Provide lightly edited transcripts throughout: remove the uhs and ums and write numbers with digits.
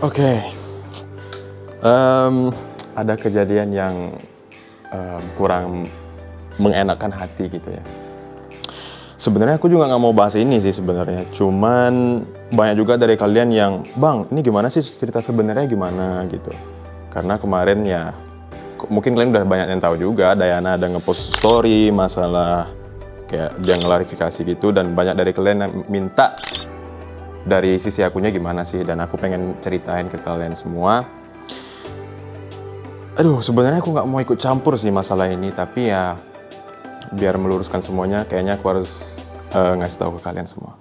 Oke. Ada kejadian yang kurang mengenakan hati gitu ya. Sebenarnya aku juga nggak mau bahas ini sih sebenarnya. Cuman banyak juga dari kalian yang, Bang, ini gimana sih cerita sebenarnya gimana gitu. Karena kemarin ya, mungkin kalian udah banyak yang tahu juga, Dayana ada ngepost story masalah kayak dia ngelarifikasi gitu, dan banyak dari kalian yang minta dari sisi akunya gimana sih, dan aku pengen ceritain ke kalian semua. Aduh, sebenarnya aku nggak mau ikut campur sih masalah ini, tapi ya biar meluruskan semuanya, kayaknya aku harus ngasih tahu ke kalian semua.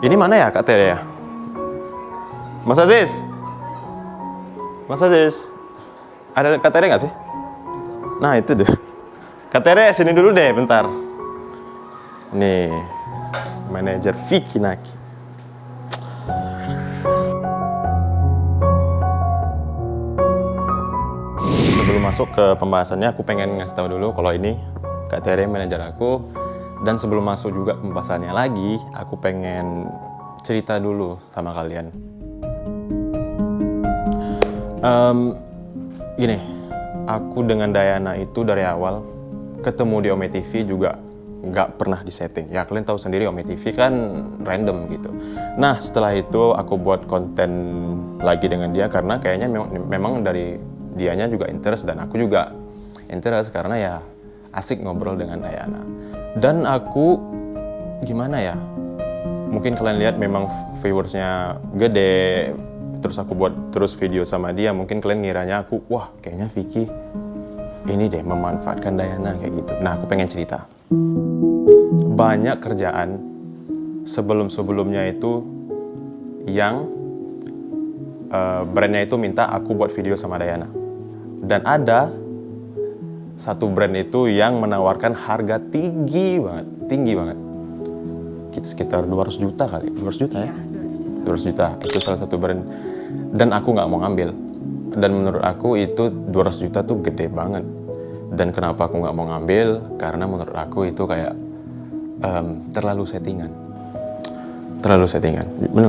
Ini mana ya Kak Tere ya? Mas Aziz? Mas Aziz? Ada Kak Tere nggak sih? Nah itu deh. Kak Tere sini dulu deh bentar. Nih, manajer Vicky Naki. Sebelum masuk ke pembahasannya, aku pengen ngasih tahu dulu kalau ini Kak Tere manajer aku. Dan sebelum masuk juga pembahasannya lagi, aku pengen cerita dulu sama kalian. Gini, aku dengan Dayana itu dari awal ketemu di Ome TV juga nggak pernah disetting. Ya kalian tahu sendiri Ome TV kan random gitu. Nah setelah itu aku buat konten lagi dengan dia karena kayaknya memang dari dianya juga interest dan aku juga interest karena ya asik ngobrol dengan Dayana. Dan aku gimana ya? Mungkin kalian lihat memang viewersnya gede. Terus aku buat terus video sama dia, mungkin kalian ngiranya aku, wah kayaknya Vicky ini deh memanfaatkan Dayana kayak gitu. Nah aku pengen cerita. Banyak kerjaan sebelum-sebelumnya itu yang brandnya itu minta aku buat video sama Dayana. Dan ada satu brand itu yang menawarkan harga tinggi banget. Sekitar 200 juta kali, 200 juta ya? 200 juta, itu salah satu brand. Dan aku nggak mau ngambil. Dan menurut aku itu 200 juta tuh gede banget. Dan kenapa aku nggak mau ngambil? Karena menurut aku itu kayak terlalu settingan. Benar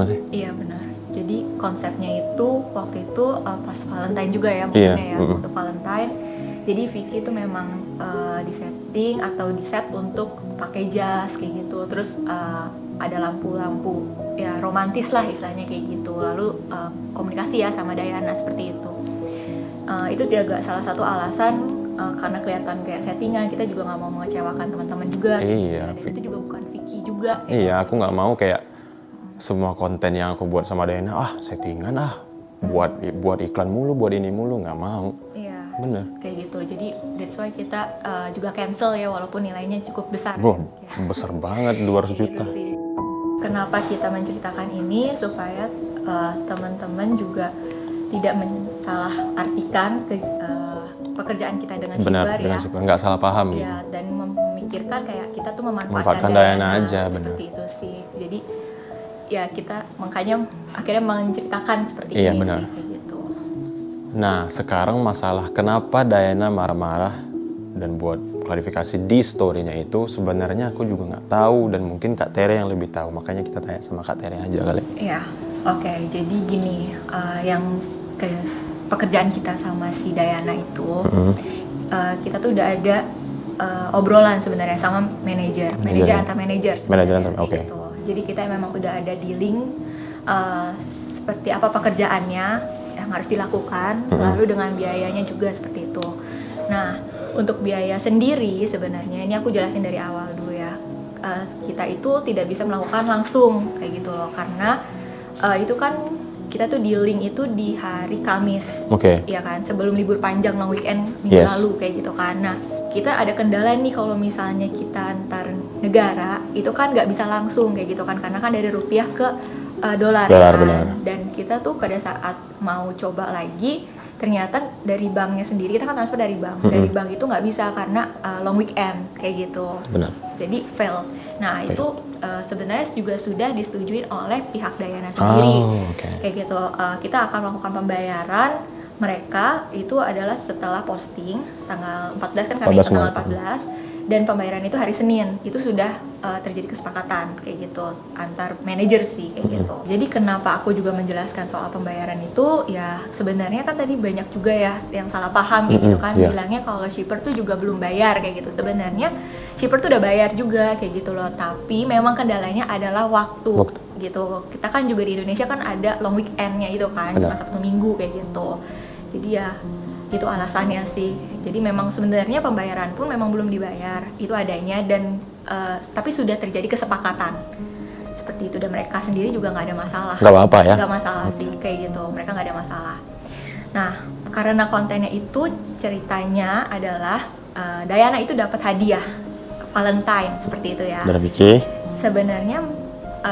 nggak sih? Iya benar. Jadi konsepnya itu waktu itu pas Valentine juga ya mungkin ya untuk Valentine. Jadi Vicky itu memang disetting atau diset untuk pakai jas kayak gitu. Terus ada lampu-lampu ya romantis lah istilahnya kayak gitu. Lalu komunikasi ya sama Dayana seperti itu. Itu juga salah satu alasan karena kelihatan kayak settingan, kita juga nggak mau mengecewakan teman-teman juga. Iya. Dan itu juga bukan Vicky juga. Iya, aku nggak mau kayak semua konten yang aku buat sama Dayana, settingan buat iklan mulu, buat ini mulu, nggak mau. Iya. Bener. Kayak gitu. Jadi that's why kita juga cancel ya walaupun nilainya cukup besar. Wah, ya. besar banget 200 juta. Gitu sih. Kenapa kita menceritakan ini supaya teman-teman juga tidak mensalah artikan pekerjaan kita dengan Shipper ya. Shipper, nggak salah paham gitu. Ya, dan memikirkan kayak kita tuh memanfaatkan Dayana aja, bener. Seperti itu sih. Jadi ya kita makanya akhirnya menceritakan seperti Iya, ini benar. sih kayak gitu. Nah, sekarang masalah kenapa Dayana marah-marah dan buat klarifikasi di story-nya itu sebenarnya aku juga nggak tahu dan mungkin Kak Tere yang lebih tahu. Makanya kita tanya sama Kak Tere aja kali. Iya, oke. Jadi gini, yang pekerjaan kita sama si Dayana itu, kita tuh udah ada obrolan sebenarnya sama manajer antar manajer. Oke. Gitu. Jadi kita memang udah ada dealing seperti apa pekerjaannya yang harus dilakukan, lalu dengan biayanya juga seperti itu. Nah, untuk biaya sendiri sebenarnya ini aku jelasin dari awal dulu ya. Kita itu tidak bisa melakukan langsung kayak gitu loh, karena itu kan kita tuh dealing itu di hari Kamis, ya kan, sebelum libur panjang long weekend minggu lalu kayak gitu kan. Nah, kita ada kendala nih kalau misalnya kita antar negara itu kan nggak bisa langsung kayak gitu kan, karena kan dari rupiah ke dolar kan. Benar. Dan kita tuh pada saat mau coba lagi ternyata dari banknya sendiri, kita kan transfer dari bank, dari bank itu nggak bisa karena long weekend kayak gitu. Benar. Jadi fail. Nah itu sebenarnya juga sudah disetujui oleh pihak Dayana sendiri. Kayak gitu. Kita akan melakukan pembayaran mereka itu adalah setelah posting tanggal 14 kan, kami tanggal 14. dan pembayaran itu hari Senin. Itu sudah terjadi kesepakatan kayak gitu antar manajer sih kayak gitu. Jadi kenapa aku juga menjelaskan soal pembayaran itu, ya sebenarnya kan tadi banyak juga ya yang salah paham kayak gitu kan, bilangnya kalau shipper tuh juga belum bayar kayak gitu. Sebenarnya shipper tuh udah bayar juga kayak gitu loh, tapi memang kendalanya adalah waktu gitu. Kita kan juga di Indonesia kan ada long weekend-nya itu kan, cuma Sabtu Minggu kayak gitu. Jadi ya itu alasannya sih. Jadi memang sebenarnya pembayaran pun memang belum dibayar, itu adanya, dan tapi sudah terjadi kesepakatan seperti itu, dan mereka sendiri juga nggak ada masalah. Nggak apa-apa ya? Nggak masalah sih kayak gitu, mereka nggak ada masalah. Nah, karena kontennya itu ceritanya adalah Dayana itu dapat hadiah Valentine seperti itu ya. Dari Vicky? Sebenarnya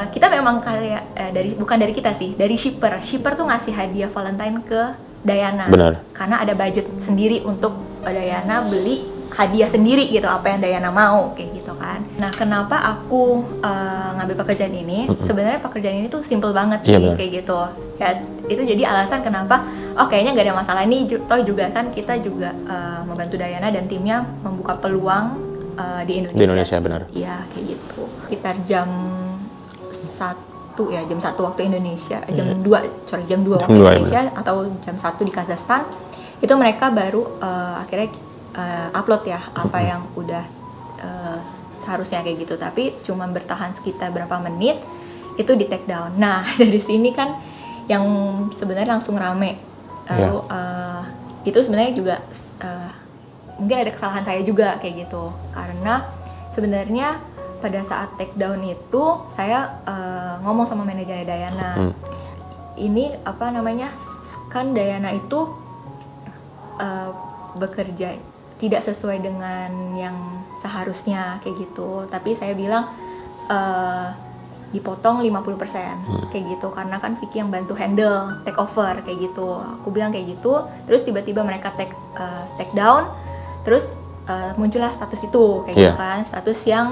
kita memang kayak bukan dari kita sih, dari shipper. Shipper tuh ngasih hadiah Valentine ke Dayana. Benar. Karena ada budget sendiri untuk Dayana beli hadiah sendiri gitu, apa yang Dayana mau kayak gitu kan. Nah, kenapa aku ngambil pekerjaan ini? Sebenarnya pekerjaan ini tuh simple banget sih kayak gitu. Ya, itu jadi alasan kenapa kayaknya nggak ada masalah nih. Toh juga kan kita juga membantu Dayana dan timnya membuka peluang di Indonesia. Di Indonesia, benar. Iya, kayak gitu. Sekitar jam 1 ya, jam 1 waktu Indonesia, jam 2 waktu Indonesia, atau jam 1 di Kazakhstan, itu mereka baru akhirnya upload ya apa yang udah seharusnya kayak gitu, tapi cuma bertahan sekitar berapa menit itu di take down. Nah, dari sini kan yang sebenarnya langsung rame. Lalu itu sebenarnya juga mungkin ada kesalahan saya juga kayak gitu, karena sebenarnya pada saat take down itu saya ngomong sama manajernya Dayana, ini apa namanya, kan Dayana itu bekerja tidak sesuai dengan yang seharusnya kayak gitu, tapi saya bilang dipotong 50% kayak gitu, karena kan Vicky yang bantu handle take over kayak gitu. Aku bilang kayak gitu, terus tiba-tiba mereka take down, terus muncullah status itu kayak gitu kan, status yang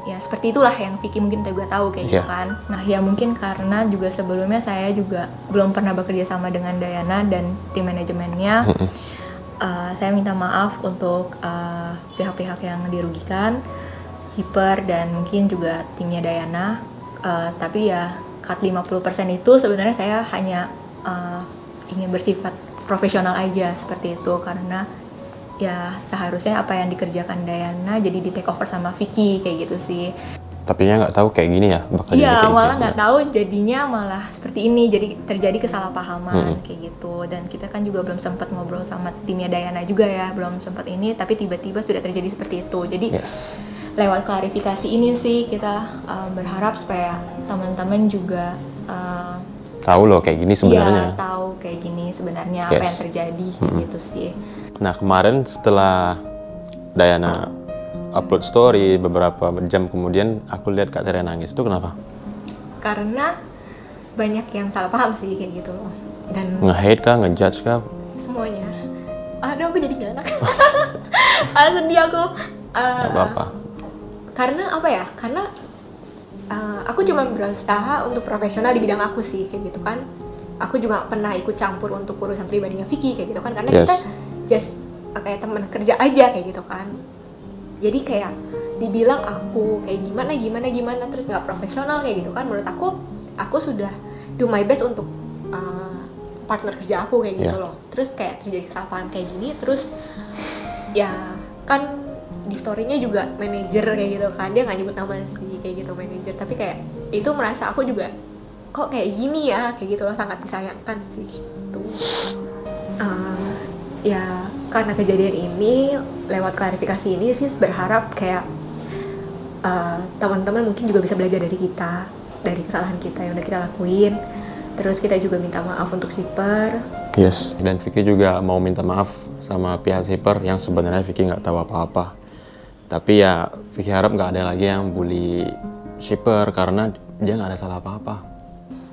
ya seperti itulah yang Vicky mungkin juga tahu kayak gitu kan. Nah, ya mungkin karena juga sebelumnya saya juga belum pernah bekerja sama dengan Dayana dan tim manajemennya. Saya minta maaf untuk pihak-pihak yang dirugikan, shipper dan mungkin juga timnya Dayana. Tapi ya cut 50% itu sebenarnya saya hanya ingin bersifat profesional aja seperti itu, karena ya seharusnya apa yang dikerjakan Dayana jadi di take over sama Vicky kayak gitu sih. Tapi nya nggak tahu kayak gini ya bakal jadi Iya, kayak malah gini. nggak tahu jadinya malah seperti ini, jadi terjadi kesalahpahaman kayak gitu. Dan kita kan juga belum sempat ngobrol sama timnya Dayana juga ya, belum sempat ini, tapi tiba-tiba sudah terjadi seperti itu. Jadi lewat klarifikasi ini sih kita berharap supaya teman-teman juga tahu loh kayak gini sebenarnya. Iya, tahu kayak gini sebenarnya apa yang terjadi gitu sih. Nah, kemarin setelah Dayana upload story, beberapa jam kemudian aku lihat Kak Tere nangis. Itu kenapa? Karena banyak yang salah paham sih kayak gitu loh. Dan nge-hate kah, ngejudge kah? Semuanya. Aduh, aku jadi gak enak. Sedih aku. Gak apa-apa. Karena apa ya? Karena aku cuma berusaha untuk profesional di bidang aku sih kayak gitu kan. Aku juga pernah ikut campur untuk urusan pribadinya Vicky kayak gitu kan, karena kita just kayak teman kerja aja kayak gitu kan. Jadi kayak dibilang aku kayak gimana terus nggak profesional kayak gitu kan. Menurut aku sudah do my best untuk partner kerja aku kayak gitu loh. Terus kayak terjadi kesalahan kayak gini, terus ya kan di story-nya juga manajer kayak gitu kan, dia nggak nyebut nama sih kayak gitu manajer, tapi kayak itu merasa aku juga kok kayak gini ya kayak gitu loh, sangat disayangkan sih gitu. Ya karena kejadian ini, lewat klarifikasi ini sih berharap kayak teman-teman mungkin juga bisa belajar dari kita, dari kesalahan kita yang udah kita lakuin. Terus kita juga minta maaf untuk shipper. Yes, dan Vicky juga mau minta maaf sama pihak shipper yang sebenarnya Vicky nggak tahu apa-apa. Tapi ya Vicky harap nggak ada lagi yang bully shipper karena dia nggak ada salah apa-apa.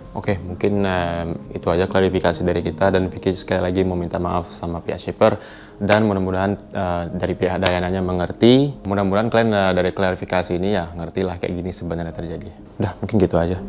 Oke, mungkin itu aja klarifikasi dari kita, dan Vicky sekali lagi mau minta maaf sama pihak shipper, dan mudah-mudahan dari pihak Dayananya mengerti. Mudah-mudahan kalian dari klarifikasi ini ya ngerti lah kayak gini sebenarnya terjadi. Udah, mungkin gitu aja.